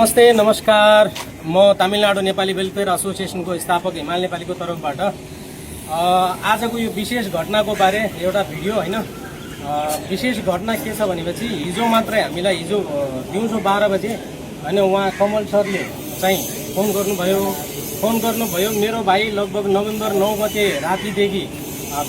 नमस्ते नमस्कार म तमिलनाडु नेपाली वेलफेयर एसोसिएसनको स्थापक हिमाल नेपालीको तर्फबाट आजको यो विशेष घटनाको बारे एउटा भिडियो हैन। विशेष घटना के छ भनेपछि हिजो मात्रै हामीलाई हिजो दिउँसो 12 बजे हैन उहाँ कमल सरले चाहिँ फोन गर्नुभयो। मेरो भाइ लगभग नोभेम्बर 9 गते रातिदेखि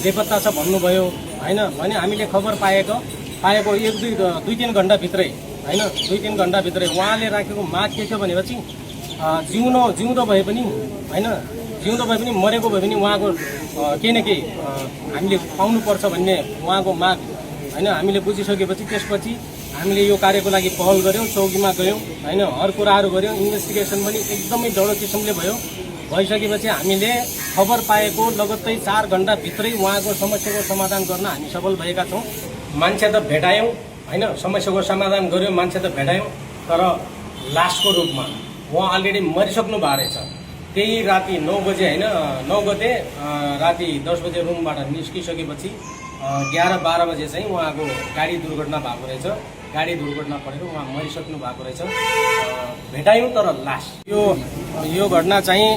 बेपत्ता छ भन्नुभयो हैन। भने हामीले खबर पाएको 1-2-3 घण्टा भित्रै हैन 2-3 घण्टा भित्रै उहाँले राखेको माग के थियो भनेपछि जिउँदो भए पनि हैन जिउँदो भए पनि मरेको भए पनि उहाँको केही न केही हामीले पाउनुपर्छ भन्ने उहाँको माग हैन। हामीले बुझिसकेपछि त्यसपछि हामीले यो कार्यको लागि पहल गर्यौं, चौकीमा गयौं हैन, हर कुराहरू गर्यौं। इन्भेस्टिगेसन पनि एकदमै डढो किसिमले भइसकेपछि हामीले खबर पाएको लगत्तै 4 घण्टा भित्रै उहाँको समस्याको समाधान गर्न हामी सफल भएका छौं। मान्छे त भेटायौं हैन, समस्याको समाधान गर्यौं, मान्छे त भेटायौं, तर लासको रूपमा उहाँ अलरेडी मरिसक्नु भएको रहेछ। त्यही राति 9 बजे हैन 9 गते राति 10 बजे रुमबाट निस्किसकेपछि 11-12 बजे चाहिँ उहाँको गाडी दुर्घटना भएको रहेछ। गाडी दुर्घटना परेर उहाँ मरिसक्नु भएको रहेछ। भेटायौं तर लास। यो घटना चाहिँ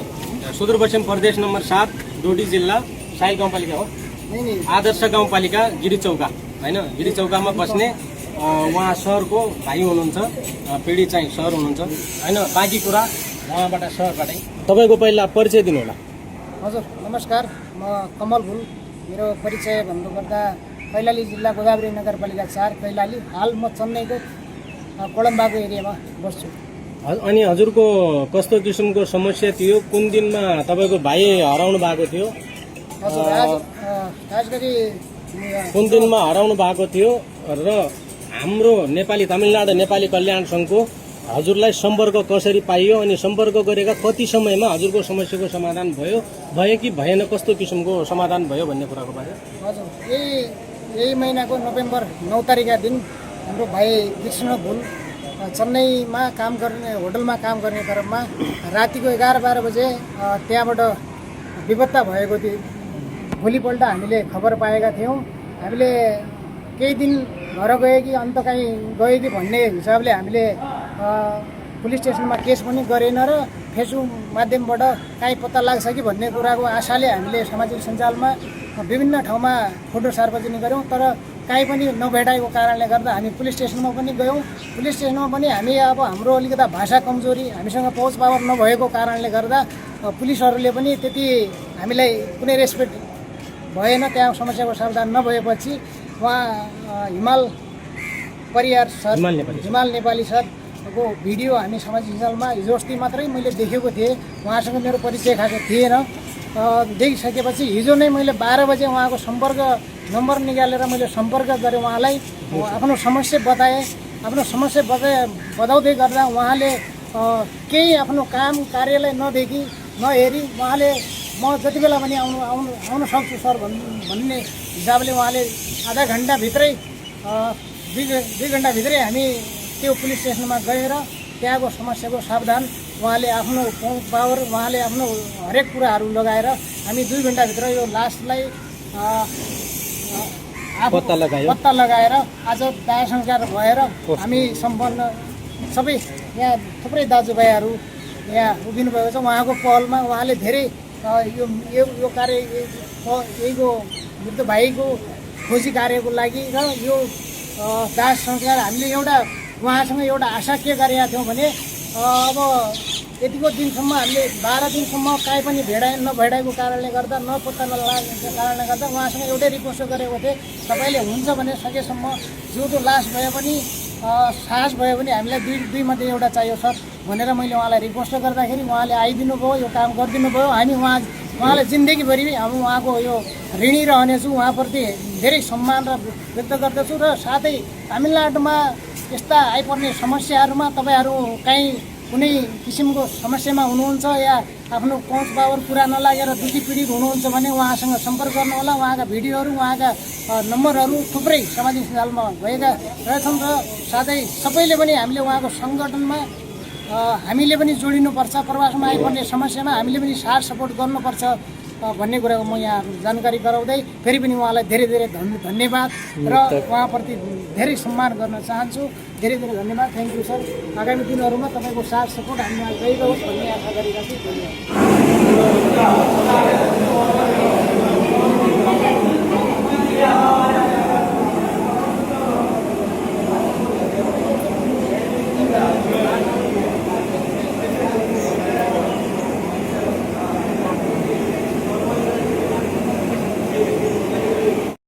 सुदूरपश्चिम प्रदेश नम्बर 7 डोटी जिल्ला साइल गाउँपालिका हो, आदर्श गाउँपालिका गिरीचौका हैन। गिरीचौकामा बस्ने उहाँ सरको भाइ हुनुहुन्छ, पीडित चाहिँ सर हुनुहुन्छ हैन। बाँकी कुरा उहाँबाट सरबाटै। तपाईको पहिला परिचय दिनु होला। हजुर नमस्कार, म कमल भुल। मेरो परिचय भन्नुपर्दा कैलाली जिल्ला गोदावरी नगरपालिका 4 कैलाली। हाल म चेन्नईको कोलम्बाको एरियामा बस्छु। अनि हजुरको कस्तो किसिमको समस्या थियो? कुन दिनमा तपाईको भाइ हराउनु भएको थियो? हजुर खासगरी कुन दिनमा हराउनु भएको थियो र हाम्रो तमिलनाडु नेपाली कल्याण संघको हजुरलाई सम्पर्क कसरी पाइयो अनि सम्पर्क गरेका कति समयमा हजुरको समस्याको समाधान भयो कि भएन, कस्तो किसिमको समाधान भयो भन्ने कुराको बारे? हजुर यही महिनाको नोभेम्बर 9 तारिकका दिन हाम्रो भाइ कृष्ण भुल चेन्नईमा काम गर्ने होटलमा काम गर्ने क्रममा रातिको 11-12 बजे त्यहाँबाट बेपत्ता भएको थियो। भोलिपल्ट हामीले खबर पाएका थियौँ। हामीले केही दिन घर गए कि अन्त कहीँ गए कि भन्ने हिसाबले हामीले पुलिस स्टेसनमा केस पनि गरेन र फेसबुक माध्यमबाट कहीँ पत्ता लाग्छ कि भन्ने कुराको आशाले हामीले सामाजिक सञ्जालमा विभिन्न ठाउँमा फोटो सार्वजनिक गऱ्यौँ, तर कहीँ पनि नभेटाएको कारणले गर्दा हामी पुलिस स्टेसनमा पनि गयौँ। पुलिस स्टेसनमा पनि हामी अब हाम्रो अलिकता भाषा कमजोरी, हामीसँग पहुँच पावर नभएको कारणले गर्दा पुलिसहरूले पनि त्यति हामीलाई कुनै रेस्पेक्ट भएन। त्यहाँ समस्याको समाधान नभएपछि उहाँ हिमाल नेपाली सरको भिडियो हामी सामाजिक सञ्जालमा हिजो अस्ति मात्रै मैले देखेको थिएँ। उहाँसँग मेरो परिचय खाएको थिएन। देखिसकेपछि हिजो नै मैले 12 बजे उहाँको सम्पर्क नम्बर निकालेर मैले सम्पर्क गरेँ। उहाँलाई आफ्नो समस्या बताएँ। आफ्नो समस्या बताउँदै गर्दा उहाँले केही आफ्नो काम कार्यलाई नहेरी उहाँले म जति बेला पनि आउन सक्छु सर भन्ने हिसाबले उहाँले आधा घण्टा भित्रै 2 घण्टा भित्रै हामी त्यो पुलिस स्टेसनमा गएर त्यहाँको समस्याको समाधान उहाँले आफ्नो पावर उहाँले आफ्नो हरेक कुराहरू लगाएर हामी 2 घण्टाभित्र यो लासलाई पत्ता लगाएर आज दाह संस्कार भएर हामी सम्पन्न सबै यहाँ थुप्रै दाजुभाइहरू यहाँ उभिनुभएको छ। उहाँको पहलमा उहाँले धेरै यो कार्य यहीको मृत भाइको खोजी कार्यको लागि र यो दाह संस्कार हामीले उहाँसँग एउटा आशा के गरेका थियौँ भने अब यतिको दिनसम्म हामीले 12 दिनसम्म कहीँ पनि नभेटाएको कारणले गर्दा नपत्ता नलागेको कारणले गर्दा उहाँसँग एउटै रिक्वेस्ट गरेको थिएँ, तपाईँले हुन्छ भने सकेसम्म जिउँदो लास भए पनि साहस भयो भने हामीलाई दुई मध्ये एउटा चाहियो सर भनेर मैले उहाँलाई रिक्वेस्ट गर्दाखेरि उहाँले आइदिनु भयो, यो काम गरिदिनु भयो। हामी उहाँलाई जिन्दगीभरि हामी उहाँको यो ऋणी रहनेछु। उहाँप्रति धेरै सम्मान व्यक्त गर्दछु र साथै तमिलनाडुमा यस्ता आइपर्ने समस्याहरूमा तपाईँहरू कहीँ कुनै किसिमको समस्यामा हुनुहुन्छ या आफ्नो पहुँच पावर पुरा नलागेर दुखी पीडित हुनुहुन्छ भने उहाँसँग सम्पर्क गर्नुहोला। उहाँका भिडियोहरू, उहाँका नम्बरहरू थुप्रै सामाजिक सञ्जालमा भएका रहेछन् र साथै सबैले पनि हामीले उहाँको सङ्गठनमा हामीले पनि जोडिनुपर्छ। प्रवासमा आइपर्ने समस्यामा हामीले पनि साथ सपोर्ट गर्नुपर्छ भन्ने कुराको म यहाँ जानकारी गराउँदै फेरि पनि उहाँलाई धेरै धेरै धन्यवाद र उहाँप्रति धेरै सम्मान गर्न चाहन्छु। धेरै धेरै धन्यवाद। Thank you sir. आगामी दिनहरूमा तपाईँको साथ सपोर्ट हामीलाई रहिरहोस् भन्ने आशा गरिरहेको छु। धन्यवाद।